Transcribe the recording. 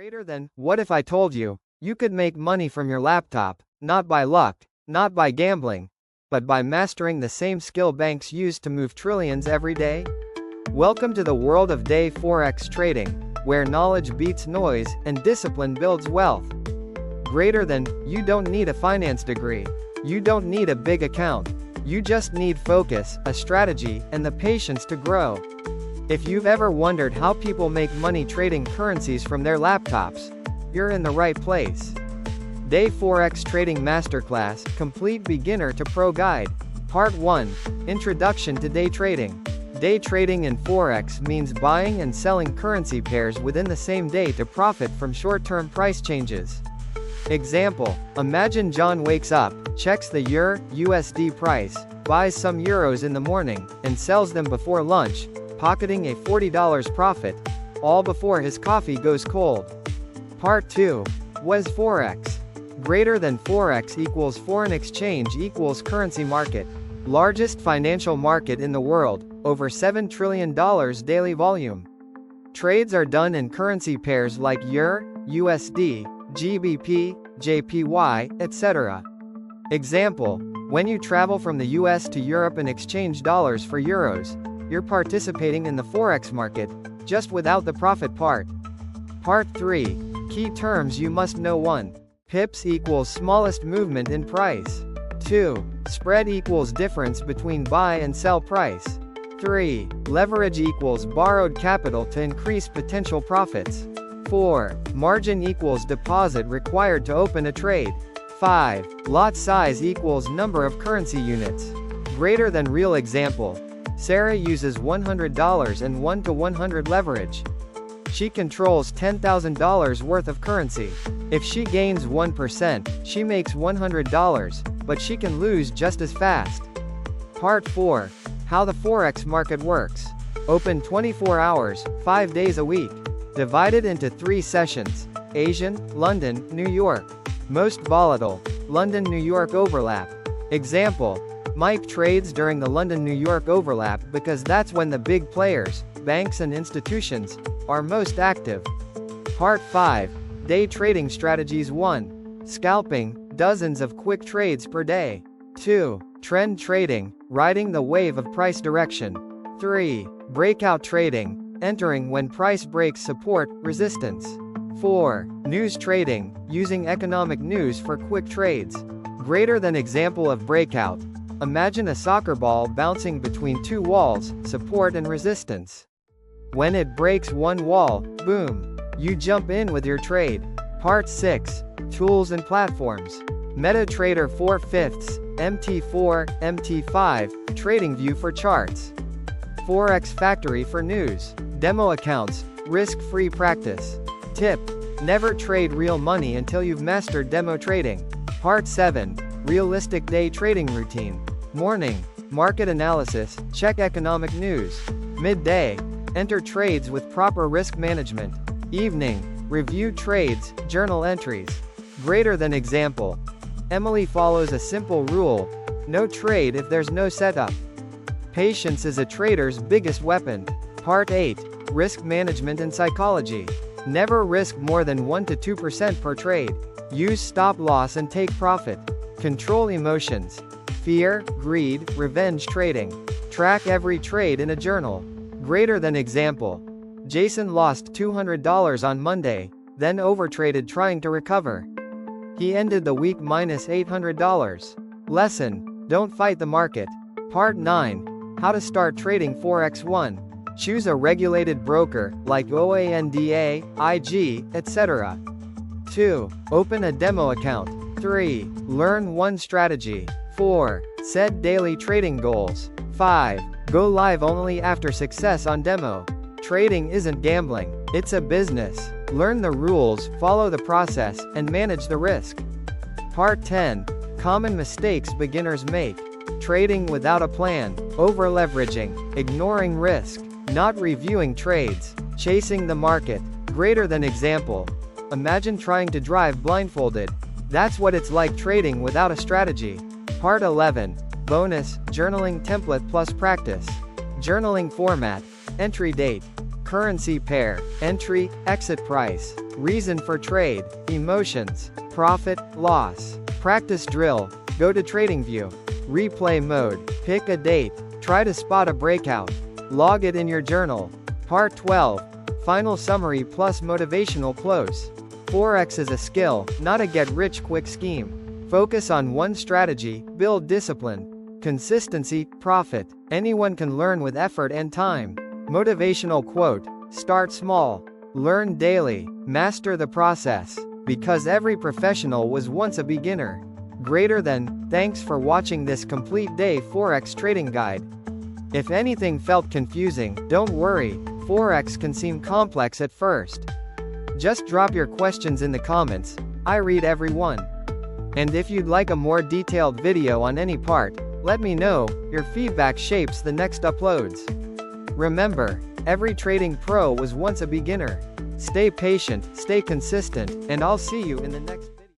Greater than, what if I told you, you could make money from your laptop, not by luck, not by gambling, but by mastering the same skill banks use to move trillions every day? Welcome to the world of day Forex trading, where knowledge beats noise, and discipline builds wealth. Greater than, you don't need a finance degree. You don't need a big account. You just need focus, a strategy, and the patience to grow. If you've ever wondered how people make money trading currencies from their laptops, you're in the right place. Day Forex Trading Masterclass, Complete Beginner to Pro Guide. Part 1, Introduction to Day Trading. Day trading in Forex means buying and selling currency pairs within the same day to profit from short-term price changes. Example, imagine John wakes up, checks the EUR/USD price, buys some euros in the morning, and sells them before lunch, pocketing a $40 profit, all before his coffee goes cold. Part 2. What is Forex? Greater than Forex equals foreign exchange equals currency market. Largest financial market in the world, over $7 trillion daily volume. Trades are done in currency pairs like EUR, USD, GBP, JPY, etc. Example, when you travel from the US to Europe and exchange dollars for euros, you're participating in the Forex market, just without the profit part. Part 3. Key terms you must know. 1. Pips equals smallest movement in price. 2. Spread equals difference between buy and sell price. 3. Leverage equals borrowed capital to increase potential profits. 4. Margin equals deposit required to open a trade. 5. Lot size equals number of currency units. Greater than real example. Sarah uses $100 and 1-to-100 leverage. She controls $10,000 worth of currency. If she gains 1%, she makes $100, but she can lose just as fast. Part 4. How the Forex market works. Open 24 hours, 5 days a week. Divided into 3 sessions. Asian, London, New York. Most volatile. London, New York overlap. Example. Mike trades during the London-New York overlap because that's when the big players, banks and institutions, are most active. Part 5. Day trading strategies. 1. Scalping, dozens of quick trades per day. 2. Trend trading, riding the wave of price direction. 3. Breakout trading, entering when price breaks support, resistance. 4. News trading, using economic news for quick trades. Greater than example of breakout. Imagine a soccer ball bouncing between 2 walls, support and resistance. When it breaks one wall, boom, you jump in with your trade. Part 6. Tools and platforms. MetaTrader 4/5, MT4, MT5, TradingView for charts. Forex Factory for news. Demo accounts, risk-free practice. Tip: never trade real money until you've mastered demo trading. Part 7. Realistic day trading routine. Morning, market analysis, check economic news. Midday, enter trades with proper risk management. Evening, review trades, journal entries. Greater than example. Emily follows a simple rule: no trade if there's no setup. Patience is a trader's biggest weapon. Part 8. Risk management and psychology. Never risk more than 1-2% per trade. Use stop loss and take profit. Control emotions. Fear, greed, revenge trading. Track every trade in a journal. Greater than example. Jason lost $200 on Monday, then overtraded trying to recover. He ended the week minus $800. Lesson: don't fight the market. Part 9. How to start trading Forex. 1. Choose a regulated broker, like OANDA, IG, etc. 2. Open a demo account. 3. Learn one strategy. 4. Set daily trading goals. 5. Go live only after success on demo. Trading isn't gambling, it's a business. Learn the rules, follow the process, and manage the risk. Part 10. Common mistakes beginners make. Trading without a plan, over-leveraging, ignoring risk, not reviewing trades, chasing the market. Greater than example. Imagine trying to drive blindfolded. That's what it's like trading without a strategy. Part 11. Bonus, journaling template plus practice. Journaling format. Entry date. Currency pair, entry, exit price, reason for trade, emotions, profit, loss. Practice drill, go to TradingView. Replay mode, pick a date, try to spot a breakout. Log it in your journal. Part 12, final summary plus motivational close. Forex is a skill, not a get-rich-quick scheme. Focus on one strategy, build discipline. Consistency, profit. Anyone can learn with effort and time. Motivational quote, start small. Learn daily. Master the process. Because every professional was once a beginner. Greater than, thanks for watching this complete day Forex trading guide. If anything felt confusing, don't worry, Forex can seem complex at first. Just drop your questions in the comments, I read every one. And if you'd like a more detailed video on any part, let me know, your feedback shapes the next uploads. Remember, every trading pro was once a beginner. Stay patient, stay consistent, and I'll see you in the next